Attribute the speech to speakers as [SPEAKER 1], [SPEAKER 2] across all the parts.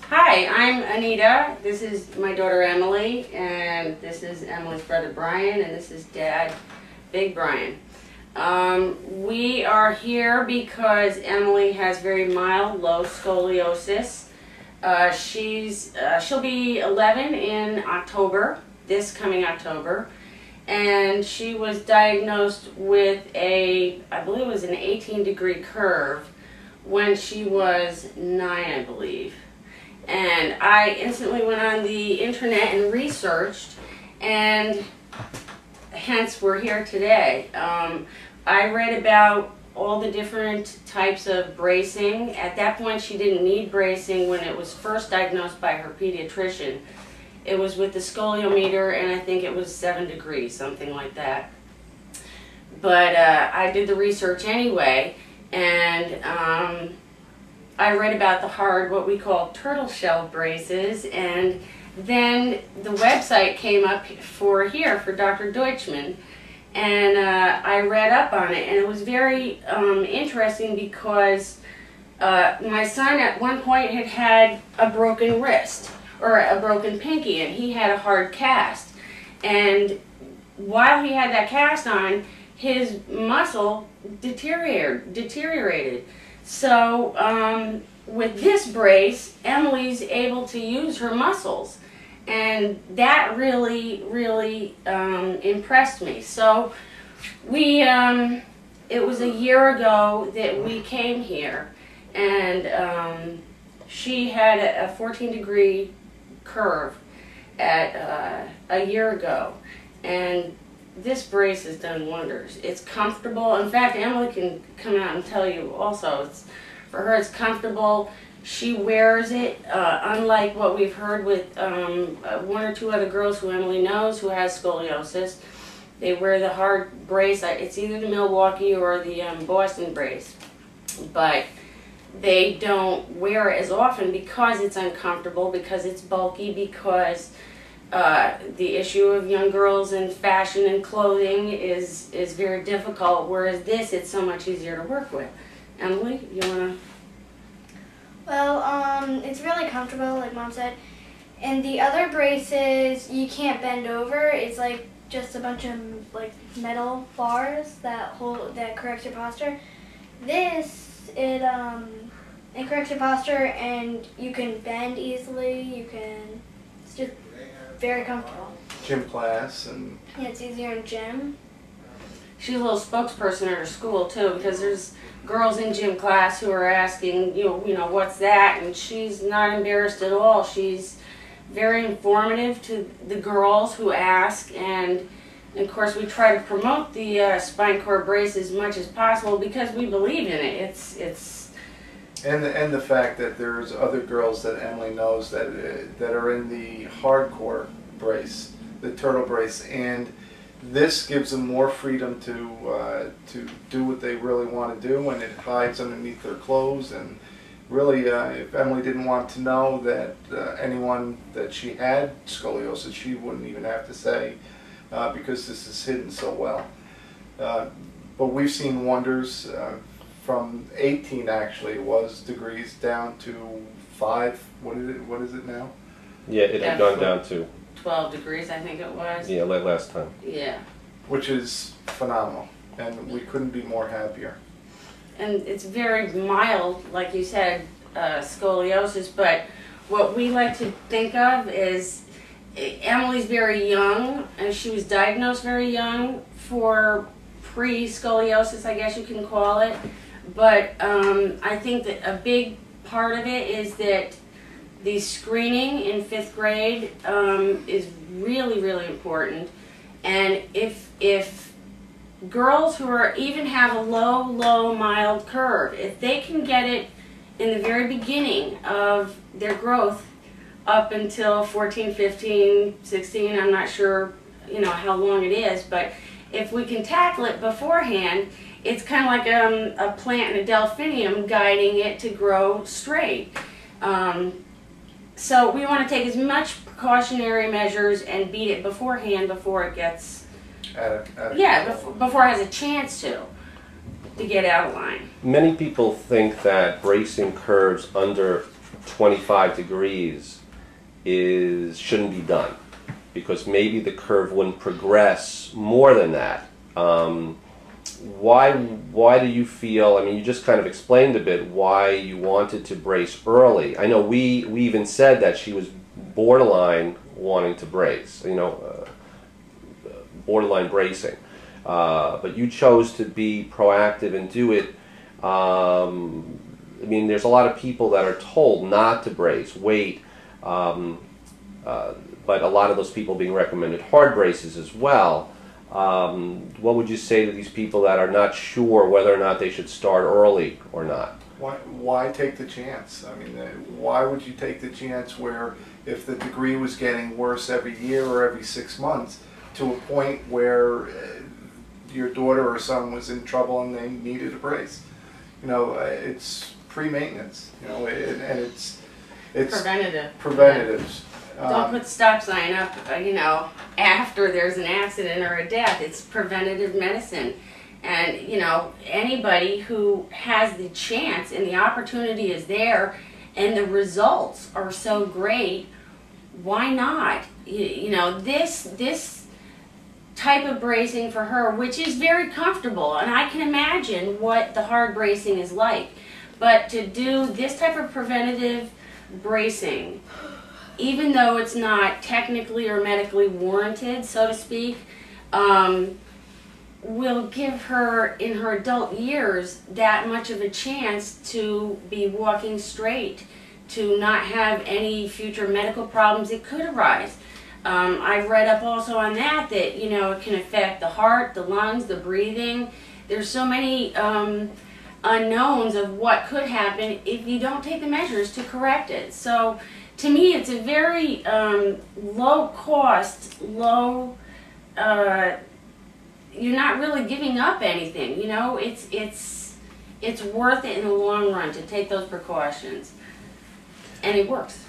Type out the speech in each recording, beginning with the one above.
[SPEAKER 1] Hi, I'm Anita. This is my daughter Emily, and this is Emily's brother Brian, and this is Dad, Big Brian. We are here because Emily has very mild, low scoliosis. She'll be 11 in October, this coming October, and she was diagnosed with I believe it was an 18-degree curve when she was 9, I believe. And I instantly went on the internet and researched, and hence we're here today. I read about all the different types of bracing. At that point, she didn't need bracing when it was first diagnosed by her pediatrician. It was with the scoliometer, and I think it was 7 degrees, something like that. But I did the research anyway, and I read about the hard, what we call turtle shell braces, and then the website came up for Dr. Deutschman, and I read up on it, and it was very interesting because my son at one point had a broken wrist, or a broken pinky, and he had a hard cast, and while he had that cast on, his muscle deteriorated. So with this brace, Emily's able to use her muscles, and that really impressed me. So it was a year ago that we came here, and she had a 14-degree curve at a year ago, and this brace has done wonders. It's comfortable. In fact, Emily can come out and tell you also, for her it's comfortable. She wears it, unlike what we've heard with 1 or 2 other girls who Emily knows who has scoliosis. They wear the hard brace. It's either the Milwaukee or the Boston brace. But they don't wear it as often because it's uncomfortable, because it's bulky, because the issue of young girls and fashion and clothing is very difficult, whereas this, it's so much easier to work with. Emily, you want to?
[SPEAKER 2] Well, it's really comfortable, like Mom said. And the other braces, you can't bend over. It's like just a bunch of like metal bars that corrects your posture. This, it corrects your posture, and you can bend easily. It's just very comfortable.
[SPEAKER 3] Gym class and...
[SPEAKER 2] Yeah, it's easier in gym.
[SPEAKER 1] She's a little spokesperson at her school too, because there's girls in gym class who are asking, you know, what's that? And she's not embarrassed at all. She's very informative to the girls who ask, and of course we try to promote the spine cord brace as much as possible because we believe in it.
[SPEAKER 3] And the fact that there's other girls that Emily knows that are in the hardcore brace, the turtle brace, and this gives them more freedom to do what they really want to do, and it hides underneath their clothes. And really, if Emily didn't want to know that anyone that she had scoliosis, she wouldn't even have to say, because this is hidden so well. But we've seen wonders. From 18 actually was degrees down to 5. What is it now?
[SPEAKER 4] Yeah, it had gone down to
[SPEAKER 1] 12 degrees, I think it was.
[SPEAKER 4] Yeah, like last time.
[SPEAKER 1] Yeah.
[SPEAKER 3] Which is phenomenal, and we couldn't be more happier.
[SPEAKER 1] And it's very mild, like you said, scoliosis, but what we like to think of is Emily's very young, and she was diagnosed very young for pre-scoliosis, I guess you can call it. But I think that a big part of it is that the screening in 5th grade is really important. And if girls who even have a low mild curve, if they can get it in the very beginning of their growth up until 14, 15, 16, I'm not sure, you know, how long it is, but if we can tackle it beforehand, it's kind of like a plant in a delphinium guiding it to grow straight. So we want to take as much precautionary measures and beat it beforehand before it gets, before it has a chance to get out of line.
[SPEAKER 4] Many people think that bracing curves under 25 degrees shouldn't be done, because maybe the curve wouldn't progress more than that. Why do you feel, I mean, you just kind of explained a bit why you wanted to brace early. I know we even said that she was borderline wanting to brace, borderline bracing. But you chose to be proactive and do it. I mean, there's a lot of people that are told not to brace, wait, but a lot of those people being recommended hard braces as well. What would you say to these people that are not sure whether or not they should start early or not?
[SPEAKER 3] Why take the chance? I mean, why would you take the chance where if the degree was getting worse every year or every 6 months to a point where your daughter or son was in trouble and they needed a brace? It's pre-maintenance, and it's preventatives.
[SPEAKER 1] Don't put stop sign up, after there's an accident or a death. It's preventative medicine. And, anybody who has the chance and the opportunity is there and the results are so great, why not? This type of bracing for her, which is very comfortable, and I can imagine what the hard bracing is like. But to do this type of preventative bracing, even though it's not technically or medically warranted, so to speak, will give her, in her adult years, that much of a chance to be walking straight, to not have any future medical problems that could arise. I've read up also on that, it can affect the heart, the lungs, the breathing. There's so many unknowns of what could happen if you don't take the measures to correct it. So to me, it's a very low cost, you're not really giving up anything, it's worth it in the long run to take those precautions, and it works.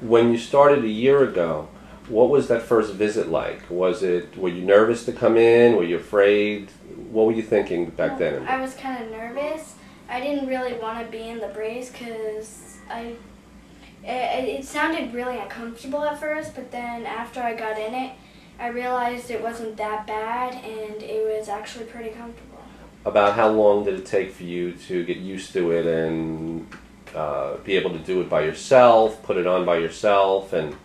[SPEAKER 4] When you started a year ago, what was that first visit like? Were you nervous to come in? Were you afraid? What were you thinking back then?
[SPEAKER 2] I was kind of nervous. I didn't really want to be in the brace because it sounded really uncomfortable at first, but then after I got in it, I realized it wasn't that bad and it was actually pretty comfortable.
[SPEAKER 4] About how long did it take for you to get used to it and be able to do it by yourself, put it on by yourself? And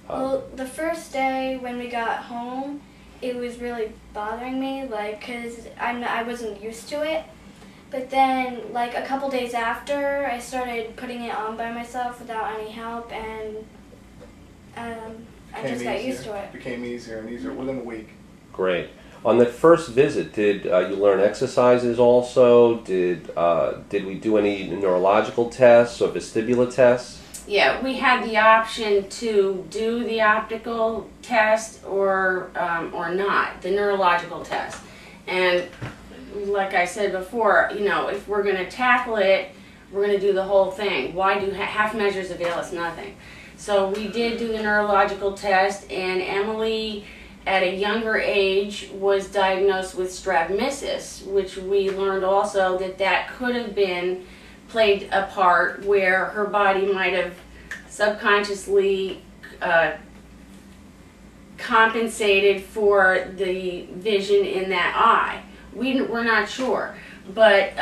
[SPEAKER 2] well, the first day when we got home, it was really bothering me, because I wasn't used to it. But then, a couple days after, I started putting it on by myself without any help, and I just got used to it.
[SPEAKER 3] It became easier and easier within a week.
[SPEAKER 4] Great. On that first visit, did you learn exercises also? Did we do any neurological tests or vestibular tests?
[SPEAKER 1] Yeah, we had the option to do the optical test or not, the neurological test. And like I said before, if we're going to tackle it, we're going to do the whole thing. Why do half measures avail us nothing? So we did do the neurological test, and Emily, at a younger age, was diagnosed with strabismus, which we learned also that could have played a part where her body might have subconsciously compensated for the vision in that eye. We're not sure, but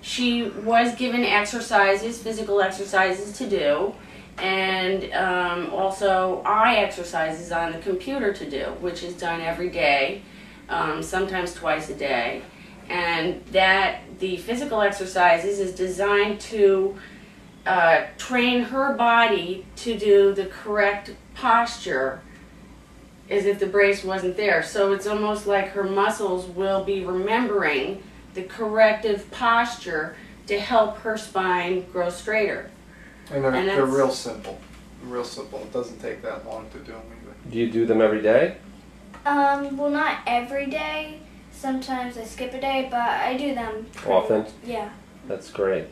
[SPEAKER 1] she was given exercises, physical exercises to do, and also eye exercises on the computer to do, which is done every day, sometimes twice a day. And the physical exercises is designed to train her body to do the correct posture as if the brace wasn't there. So it's almost like her muscles will be remembering the corrective posture to help her spine grow straighter.
[SPEAKER 3] And they're real simple. Real simple. It doesn't take that long to do them either.
[SPEAKER 4] Do you do them every day?
[SPEAKER 2] Well, not every day. Sometimes I skip a day, but I do them
[SPEAKER 4] often.
[SPEAKER 2] Yeah.
[SPEAKER 4] That's great.